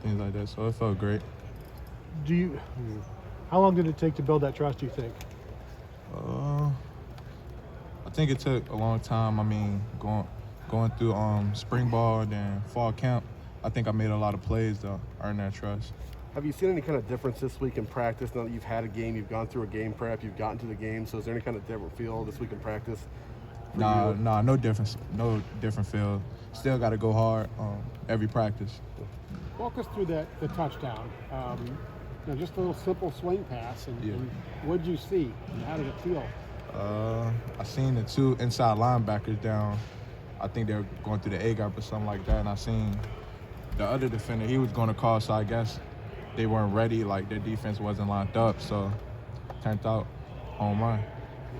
things like that. So it felt great. How long did it take to build that trust, do you think? I think it took a long time. I mean, going through spring ball, then fall camp, I think I made a lot of plays to earn that trust. Have you seen any kind of difference this week in practice? Now that you've had a game, you've gone through a game prep, you've gotten to the game. So is there any kind of different feel this week in practice? Nah, no difference. No different feel. Still got to go hard every practice. Walk us through the touchdown. Just a little simple swing pass. And what did you see? And how did it feel? I seen the two inside linebackers down. I think they were going through the A-gap or something like that. And I seen the other defender, he was going to call, so I guess they weren't ready. Like, their defense wasn't lined up. So, turned out home run.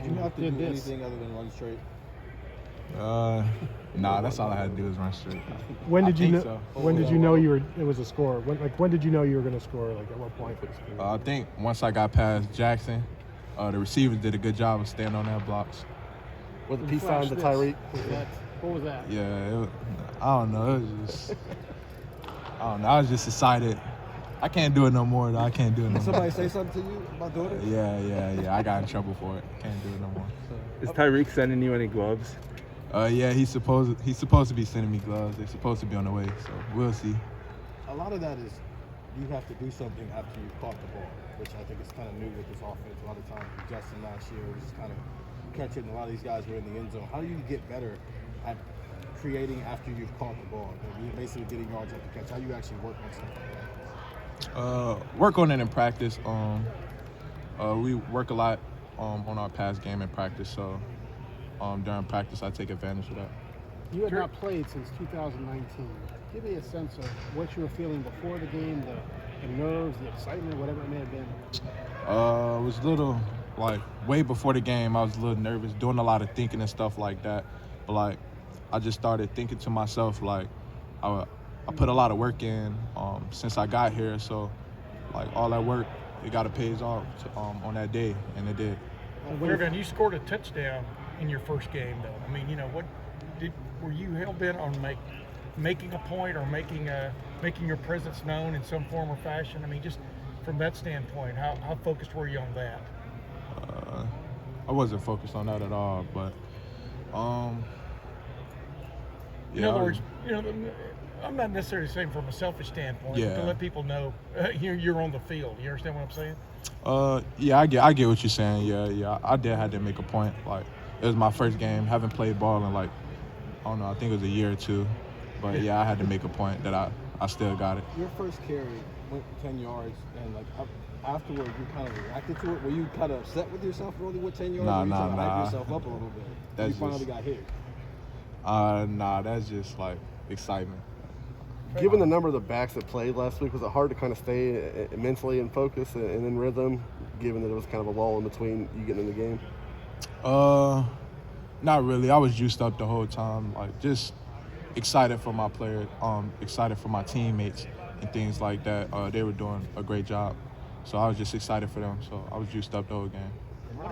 Did you have to do anything other than run straight? Nah, that's all I had to do was run straight. When did you know? So. When did you know it was a score? When did you know you were going to score? Like at what point? I think once I got past Jackson, the receivers did a good job of staying on their blocks. Was the peace sign to Tyreek? What was that? Yeah, I don't know. It was just, I don't know. I was just excited. I can't do it no more, though. I can't do it no more. Somebody say something to you about doing it? Yeah. I got in trouble for it. Can't do it no more. Is Tyreek sending you any gloves? Yeah, he's supposed to be sending me gloves. They're supposed to be on the way, so we'll see. A lot of that is you have to do something after you caught the ball, which I think is kind of new with this offense. A lot of times, Justin last year was kind of catch it, and a lot of these guys were in the end zone. How do you get better at creating after you've caught the ball? You're basically getting yards at the catch. How do you actually work on stuff like that? Work on it in practice. We work a lot on our pass game in practice, so during practice I take advantage of that. You had not played since 2019. Give me a sense of what you were feeling before the game, the nerves, the excitement, whatever it may have been. It was a little, like, way before the game, I was a little nervous, doing a lot of thinking and stuff like that. But, like, I just started thinking to myself, like, I put a lot of work in since I got here. So, like, all that work, it got to pay off on that day, and it did. TreVeyon, you scored a touchdown in your first game, though. I mean, were you hell-bent on making a point or making your presence known in some form or fashion? I mean, just from that standpoint, how focused were you on that? I wasn't focused on that at all, but in other words, I'm not necessarily saying from a selfish standpoint, but to let people know you're on the field. You understand what I'm saying? Yeah, I get what you're saying. Yeah, I did have to make a point. Like, it was my first game, haven't played ball in, like, I don't know, I think it was a year or two. But yeah, I had to make a point that I still got it. Your first carry went 10 yards, and like afterward, you kind of reacted to it. Were you kind of upset with yourself really with 10 yards? Nah. To hype yourself up a little bit. You finally got hit. Nah, that's just like excitement. Given the number of the backs that played last week, was it hard to kind of stay mentally in focus and in rhythm, given that it was kind of a lull in between you getting in the game? Not really. I was juiced up the whole time, like just excited for my players, excited for my teammates and things like that. They were doing a great job, so I was just excited for them. So I was juiced up the whole game.